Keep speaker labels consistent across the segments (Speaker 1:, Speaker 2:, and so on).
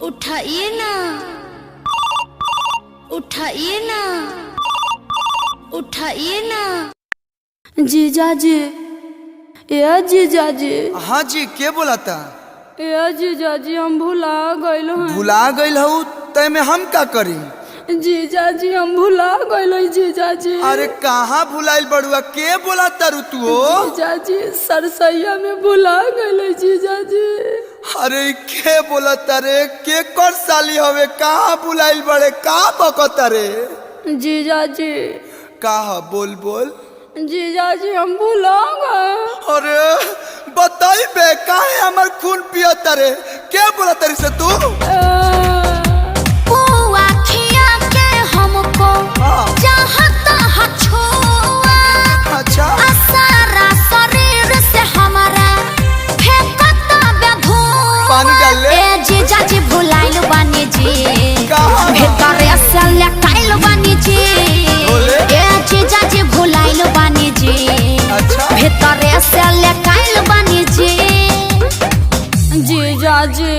Speaker 1: उठाइए ना, उठाइए ना, उठाइए ना। जीजा जी, या जीजा जी।
Speaker 2: हाँ जी, के बोला था?
Speaker 1: या जीजा जी, हम भुला गइल हैं।
Speaker 2: भुला गइल हूँ तय में हम का करी?
Speaker 1: जीजा जी, हम भुला गइल जीजा जी।
Speaker 2: अरे कहाँ भुलाइल बड़ुआ? के बोला तारू तू हो?
Speaker 1: जीजा जी, सरसैया में भुला गइल जीजा जी।
Speaker 2: अरे के बोला तारे? के कर साली हवे? कहाँ भुलाइल बड़े? का बकता रे?
Speaker 1: जीजा जी।
Speaker 2: कहा? बोल बोल।
Speaker 1: जीजा जी, हम भुला गए।
Speaker 2: अरे बताई बे, काहे हमर खून पिया तारे? के बोला तारी से तू? अच्छा,
Speaker 3: शरीर से हमारा
Speaker 2: पानी डाल ले।
Speaker 3: जीजा जी भुलाइल बानी जी,
Speaker 2: कहाँ?
Speaker 3: भीतर से लटाइल बानी जी। जीजा जी भुलाइल बानी जी,
Speaker 2: अच्छा,
Speaker 3: भीतर से लटाइल बानी जी।
Speaker 1: जीजा जी,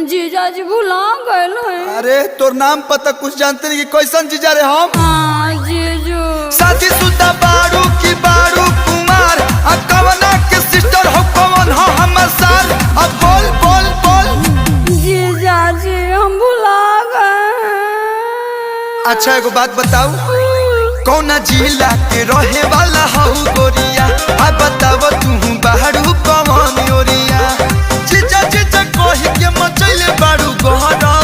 Speaker 1: जीजा जी भुला गइल हैं।
Speaker 2: अरे तोर नाम पता कुछ जानते नहीं कि कैसन जीजा रे हम?
Speaker 1: हाँ जीजू।
Speaker 2: साथी सुता बारू की बारू कुमार, अब कवना के सिस्टर हो, कवन हो हमर सार? अब बोल बोल बोल।
Speaker 1: जीजा जी, हम भुला गए।
Speaker 2: अच्छा एगो बात बताऊ, कौना जिला के रहे वाला हो गोरिया? अब बताव तू बाहरू कवन ओरिया? जीजा जीजा कही के मचैले बारू गहरा,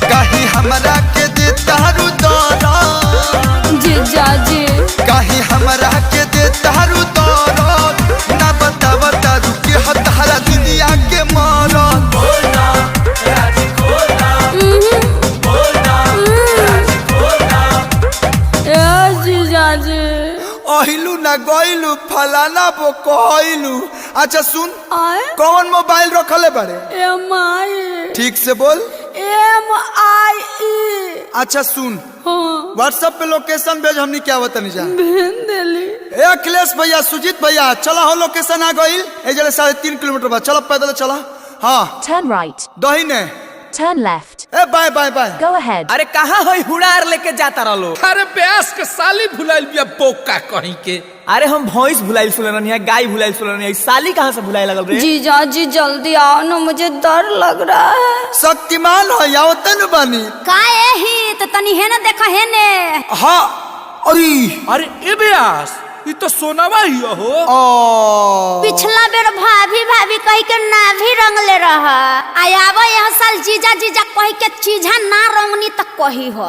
Speaker 2: कहीं हमरा के दे तारू दरा।
Speaker 1: जीजा जी,
Speaker 2: कहीं हमरा के दे तारू दरा, ना बताव तारू के हतारा दुनिया के मारा। बोलना राजी खोलना, बोलना राजी खोलना।
Speaker 1: ए जीजा जी।
Speaker 2: अहिलू ना गइलू फलाना बो कहलू। अच्छा सुन,
Speaker 1: आए
Speaker 2: कौन मोबाइल रखले बारे?
Speaker 1: MI।
Speaker 2: ठीक से बोल।
Speaker 1: MIE।
Speaker 2: अच्छा सुन,
Speaker 1: हाँ,
Speaker 2: व्हाट्सएप पे लोकेशन भेज, हमनी क्या बतानी जा।
Speaker 1: भेज देली।
Speaker 2: ए अखिलेश भैया, सुजीत भैया, चला हो लोकेशन आ गइल। ए जले 3.5 किलोमीटर बाद चला, पैदल चला। हाँ,
Speaker 4: Turn right.
Speaker 2: दहिने।
Speaker 4: Turn left.
Speaker 2: ए bye bye bye.
Speaker 4: Go ahead.
Speaker 5: अरे कहाँ है हुड़ार लेके जाता रहो?
Speaker 6: अरे प्यास के साली भुलाइल बिया बोका कहीं के।
Speaker 5: अरे हम भैंस भुलाइल सुननी है, गाय भुलाइल सुननी है, साली कहाँ से भुलाए लगल रे?
Speaker 1: जीजा जी जल्दी आओ ना, मुझे डर लग रहा है।
Speaker 2: शक्तिमान हो या तन बानी?
Speaker 3: काहे ही तो तनी है ना, देखा है ने।
Speaker 2: हाँ, अरे
Speaker 6: अरे ए ब्यास, ये तो सोनावा ही हो।
Speaker 3: पिछला बेर भाभी भाभी कही के ना भी रंगले रह, आयावा यह साल जीजा जीजा कही के चीजा ना रंगनी तक कही हो।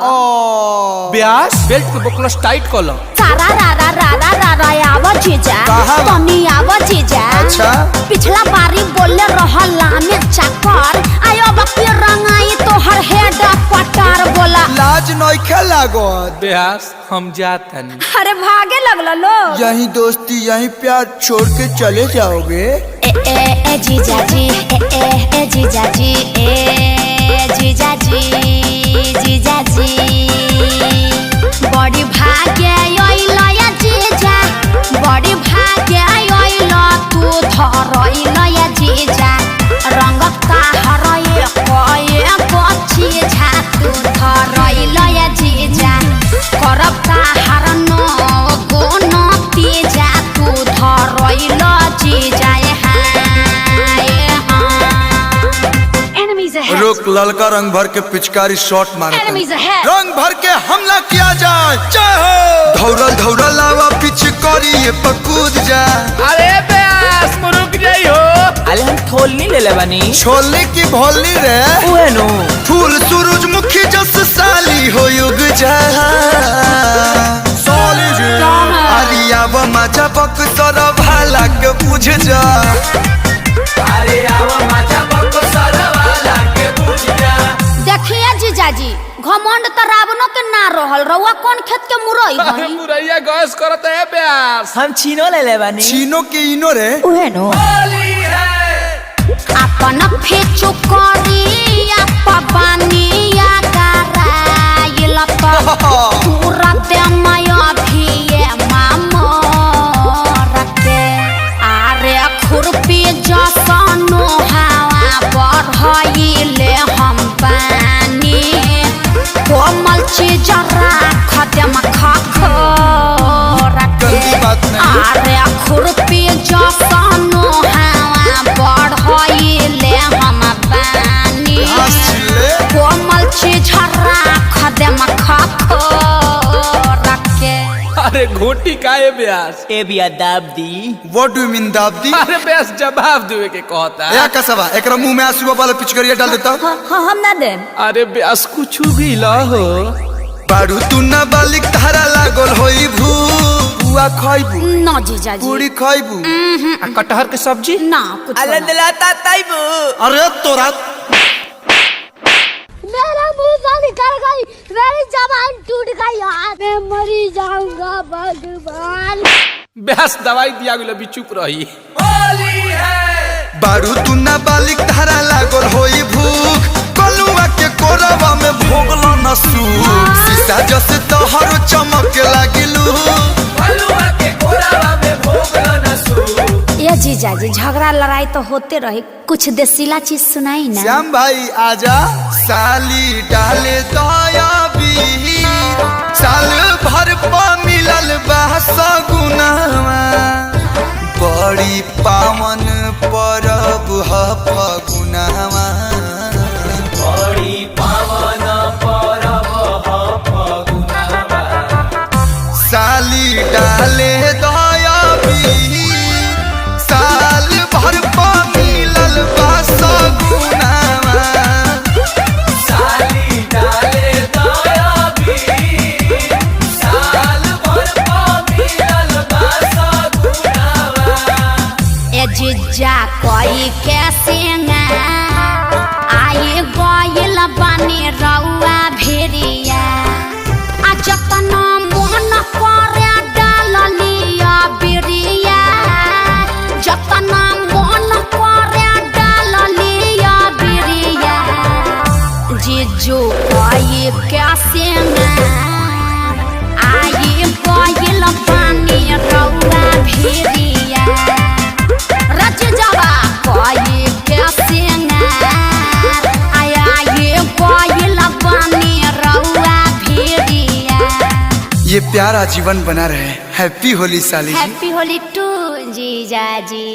Speaker 6: ब्यास बेल्ट के बकलस टाइट कर लो।
Speaker 3: सारा रा रा रा रा रा रा आवा जीजा,
Speaker 2: कहाँ?
Speaker 3: तनी आवा जीजा।
Speaker 2: अच्छा,
Speaker 3: पिछला बारी बोले रहला में चाकर, आयो बकी रंगाई तो हर हेड पटार बोला।
Speaker 2: लाज नइखे लागत?
Speaker 6: ब्यास हम जाते नहीं।
Speaker 3: अरे भागे लगला लो।
Speaker 2: यही दोस्ती यही प्यार छोड़ के चले जाओगे?
Speaker 3: ए जीजा जी, ए जीजा जी, ए जीजा जी, जीजा जी। बड़ी भाग्य आइला या जीजा, बड़ी भाग्य आइला तू धरइला या जीजा। रंग का हरए कोए कोची झा तू धरइला या जीजा। करब का हरनो कोनो तीजा तू धरइला जीजा।
Speaker 4: Enemies ahead.
Speaker 2: रुक, ललका रंग भर के पिचकारी शॉट मारे।
Speaker 3: Enemies ahead.
Speaker 2: रंग भर के हमला किया जाए। जय हो। धौरल धौरल लावा पिचकारी ये पकूद जा।
Speaker 6: अरे ब्यास मुरुक जाई हो।
Speaker 5: अरे हम थोल नहीं ले ले बनी।
Speaker 2: छोले की भोली रे।
Speaker 5: ओए नो।
Speaker 2: फूल सूरजमुखी जस साली हो युग जा। साली जी। आलिया व मजा बक सर भाला के बुझ जा।
Speaker 5: अरे आवा माचा बको सरवाला के बुझ जा।
Speaker 3: देखिए जीजा जी, घमंड तो रावणों के ना रहल, रउआ कौन खेत के मुरई बनी।
Speaker 6: मुरैया गैस करत है ब्यास।
Speaker 5: हम चीनो ले ले बनी।
Speaker 2: चीनो के इनो रे।
Speaker 3: उहे नो। अपन फेचु करिया पबानिया कराइल तो तुरंत माया भिए मामर के। आरे खुरपी जसनो हवा बढ़ाइले
Speaker 6: अरे घोटी काहे ब्यास?
Speaker 5: ए बिया दाब दी।
Speaker 2: व्हाट डू यू मीन दाबदी?
Speaker 6: अरे ब्यास जवाब देवे के कहता।
Speaker 2: या कसबा एकरा मुंह में आंसू वाला पिचकारिया डाल देता।
Speaker 3: हम ना दे।
Speaker 6: अरे ब्यास कुछ भी हो।
Speaker 2: बारू तू ना बालिक धारा लागल होई भू। बुआ खाइबू
Speaker 3: ना जीजा जी।
Speaker 2: पूरी खाइबू
Speaker 6: आ कटहर के सब्जी
Speaker 3: ना कुछ ना।
Speaker 5: दिलाता ताइबू।
Speaker 2: अरे तोरा
Speaker 1: मेरा मुंह से निकल गई, मेरी जबान टूट गई, यार मैं मरी जाऊंगा भगवान।
Speaker 6: ब्यास दवाई दिया गेलो भी चुप रही।
Speaker 2: बारू तू ना बालिक धारा लागल होई भूख। कलुआ के कोरवा में भोगलो न सूख। सीता जस तोहर चमक लागिलू।
Speaker 5: कलुआ के कोरवा में भोगलो न सूख।
Speaker 3: ये जीजा जी झगड़ा लड़ाई तो होते रहे, कुछ देसीला चीज सुनाई ना।
Speaker 2: श्याम भाई आजा। साली डाले दया वीर। साल भर पा मिलल बा सगुनावा। बड़ी पावन परब ह फगुनावा।
Speaker 5: बड़ी पावन परब ह फगुनावा।
Speaker 2: साली डाले दया वीर। साल भर पा मिलल बा सगुनावा।
Speaker 5: साली डाले दया वीर। साल भर पा मिलल बा सगुनावा।
Speaker 3: ए जीजा कोई कैसे ना आए गइल बने रउआ भेरिया। आ जतना मोहन करे डालिया बिरिया। जतना मोहन करे डालिया बिरिया। जीजू कोई कैसे ना आए गइल बने रउआ भेरिया। रच जावा कोई कैसे ना आया ये कोई लबानी रउआ भेड़िया।
Speaker 2: ये प्यारा जीवन बना रहे। हैप्पी होली साली जी।
Speaker 3: हैप्पी होली टू जीजा जी।